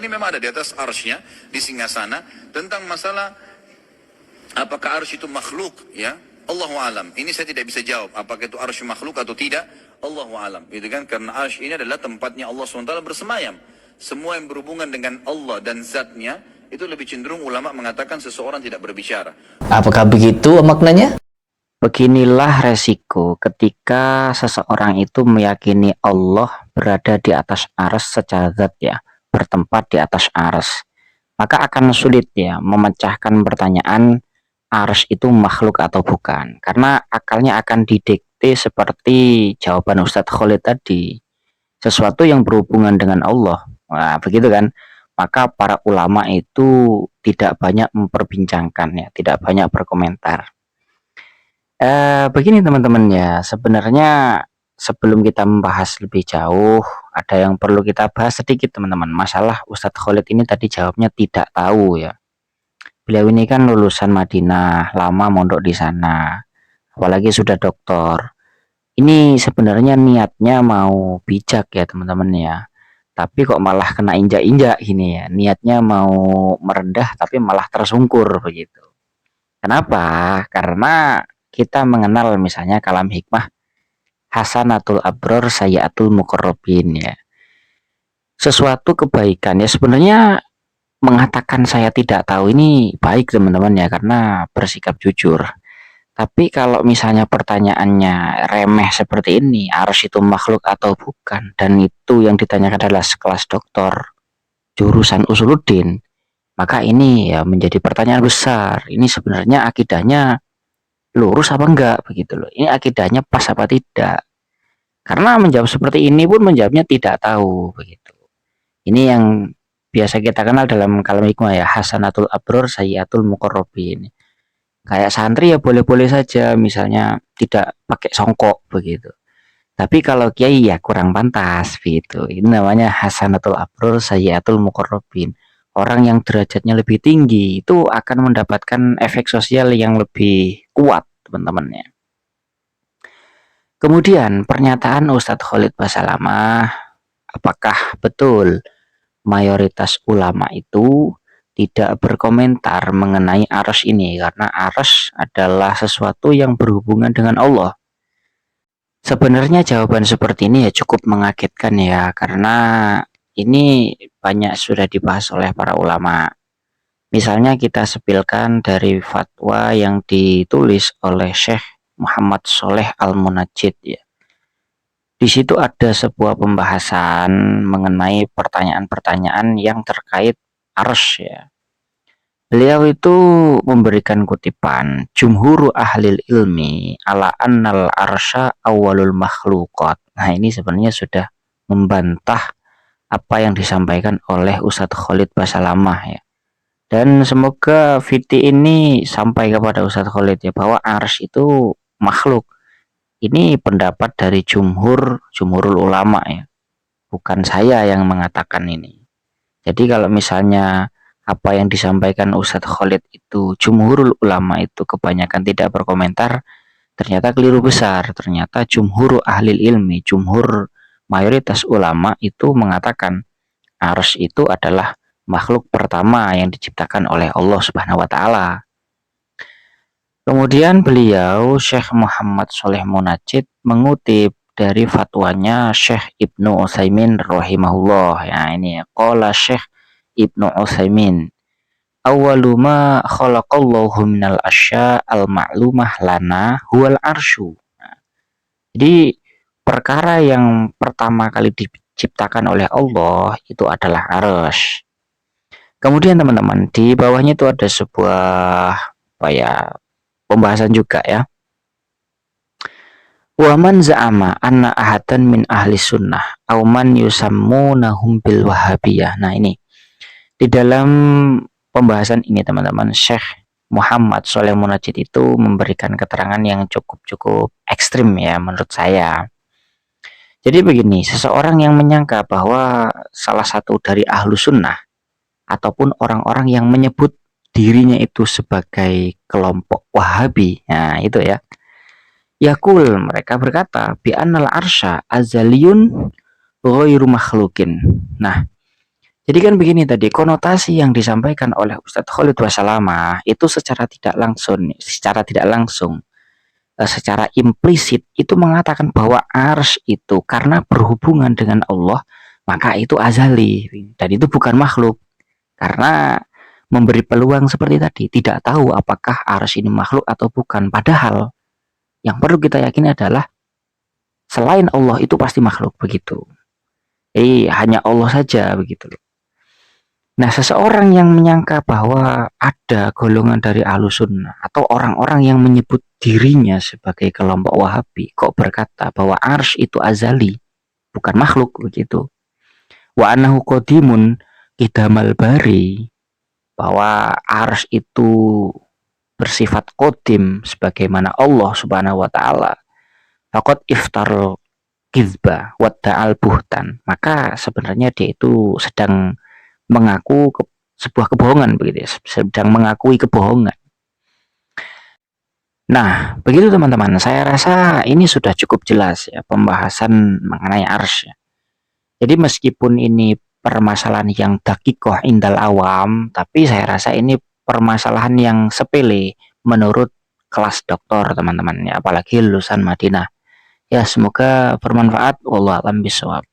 ini memang ada di atas arsy-nya, di singgasana. Tentang masalah apakah arsy itu makhluk, ya, Allahu alam. Ini saya tidak bisa jawab apakah itu arsy makhluk atau tidak. Allahu alam, gitu kan? Karena arsy ini adalah tempatnya Allah SWT bersemayam. Semua yang berhubungan dengan Allah dan zatnya itu lebih cenderung ulama mengatakan seseorang tidak berbicara. Apakah begitu maknanya? Beginilah resiko ketika seseorang itu meyakini Allah berada di atas arsy secara zat, ya, bertempat di atas arsy. Maka akan sulit, ya, memecahkan pertanyaan arsy itu makhluk atau bukan. Karena akalnya akan didikte seperti jawaban Ustadz Khalid tadi. Sesuatu yang berhubungan dengan Allah. Nah, begitu kan? Maka para ulama itu tidak banyak memperbincangkan, ya, tidak banyak berkomentar. Begini teman-teman, ya, sebenarnya sebelum kita membahas lebih jauh, ada yang perlu kita bahas sedikit teman-teman. Masalah Ustadz Khalid ini tadi jawabnya tidak tahu, ya. Beliau ini kan lulusan Madinah, lama mondok di sana, apalagi sudah doktor. Ini sebenarnya niatnya mau bijak, ya teman-teman, ya. Tapi kok malah kena injak-injak gini, ya. Niatnya mau merendah tapi malah tersungkur begitu. Kenapa? Karena kita mengenal misalnya kalam hikmah Hasanatul Abror Sayyatul Muqarrabin, ya. Sesuatu kebaikan, ya, sebenarnya mengatakan saya tidak tahu ini baik teman-teman, ya, karena bersikap jujur. Tapi kalau misalnya pertanyaannya remeh seperti ini, arsy itu makhluk atau bukan, dan itu yang ditanyakan adalah sekelas doktor jurusan usuluddin, maka ini ya menjadi pertanyaan besar. Ini sebenarnya akidahnya lurus apa enggak begitu loh. Ini akidahnya pas apa tidak? Karena menjawab seperti ini pun menjawabnya tidak tahu begitu. Ini yang biasa kita kenal dalam kalam hikmah, ya, Hasanatul Abror Sayyatul Muqarrabin. Kayak santri ya boleh-boleh saja misalnya tidak pakai songkok begitu. Tapi kalau kiai ya kurang pantas gitu. Ini namanya Hasanatul Abror Sayyatul Muqarrabin. Orang yang derajatnya lebih tinggi itu akan mendapatkan efek sosial yang lebih kuat teman-temannya. Kemudian pernyataan Ustadz Khalid Basalamah, apakah betul mayoritas ulama itu tidak berkomentar mengenai arsy ini karena arsy adalah sesuatu yang berhubungan dengan Allah? Sebenarnya jawaban seperti ini ya cukup mengagetkan, ya, karena ini banyak sudah dibahas oleh para ulama. Misalnya kita sepilkan dari fatwa yang ditulis oleh Syekh Muhammad Sholeh Al-Munajjid, ya. Di situ ada sebuah pembahasan mengenai pertanyaan-pertanyaan yang terkait arsy, ya. Beliau itu memberikan kutipan jumhuru ahlil ilmi ala annal arsya awalul makhluqat. Nah, ini sebenarnya sudah membantah apa yang disampaikan oleh Ustadz Khalid Basalamah, ya. Dan semoga fiti ini sampai kepada Ustadz Khalid, ya, bahwa arsy itu makhluk. Ini pendapat dari jumhurul ulama, ya. Bukan saya yang mengatakan ini. Jadi kalau misalnya apa yang disampaikan Ustadz Khalid itu jumhurul ulama itu kebanyakan tidak berkomentar, ternyata keliru besar. Ternyata jumhur ahli ilmi, jumhur mayoritas ulama itu mengatakan arsy itu adalah makhluk pertama yang diciptakan oleh Allah Subhanahu wa taala. Kemudian beliau Syekh Muhammad Sholeh Munajjid mengutip dari fatwanya Syekh Ibnu Utsaimin rahimahullah. Ya, ini qala Syekh Ibnu Utsaimin, awwalu ma khalaqallahu minal asya al ma'lumah lana huwal arsyu. Nah, jadi perkara yang pertama kali diciptakan oleh Allah itu adalah arsy. Kemudian teman-teman, di bawahnya itu ada sebuah apa ya, pembahasan juga, ya. Wa man za'ama anna ahadan min ahli sunnah aw man yusammunahum bil wahabiyah. Nah, ini di dalam pembahasan ini teman-teman, Syekh Muhammad Sholeh Munajjid itu memberikan keterangan yang cukup ekstrim, ya, menurut saya. Jadi begini, seseorang yang menyangka bahwa salah satu dari ahlu sunnah ataupun orang-orang yang menyebut dirinya itu sebagai kelompok Wahabi, nah itu, ya, yakul, mereka berkata bi annal arsya azaliyun ghairu makhlukin. Nah, Jadi kan begini tadi, konotasi yang disampaikan oleh Ustadz Khalid Wasalamah itu secara tidak langsung, secara implisit itu mengatakan bahwa ars itu karena berhubungan dengan Allah, maka itu azali dan itu bukan makhluk. Karena memberi peluang seperti tadi, tidak tahu apakah ars ini makhluk atau bukan. Padahal yang perlu kita yakini adalah selain Allah itu pasti makhluk begitu. Hanya Allah saja begitu. Nah, seseorang yang menyangka bahwa ada golongan dari Ahlussunnah atau orang-orang yang menyebut dirinya sebagai kelompok Wahabi kok berkata bahwa arsy itu azali, bukan makhluk begitu. Wa annahu qadimun kidamal bari, bahwa arsy itu bersifat qadim sebagaimana Allah Subhanahu wa taala. Faqad iftarul kizba wa ta'al buhtan. Maka sebenarnya dia itu sedang mengaku sebuah kebohongan begitu ya, sedang mengakui kebohongan. Nah, begitu teman-teman, saya rasa ini sudah cukup jelas ya pembahasan mengenai arsy ya. Jadi meskipun ini permasalahan yang dakikoh indal awam, tapi saya rasa ini permasalahan yang sepele menurut kelas doktor teman-teman ya, apalagi lulusan Madinah. Ya, semoga bermanfaat. Wallahu a'lam bishawab.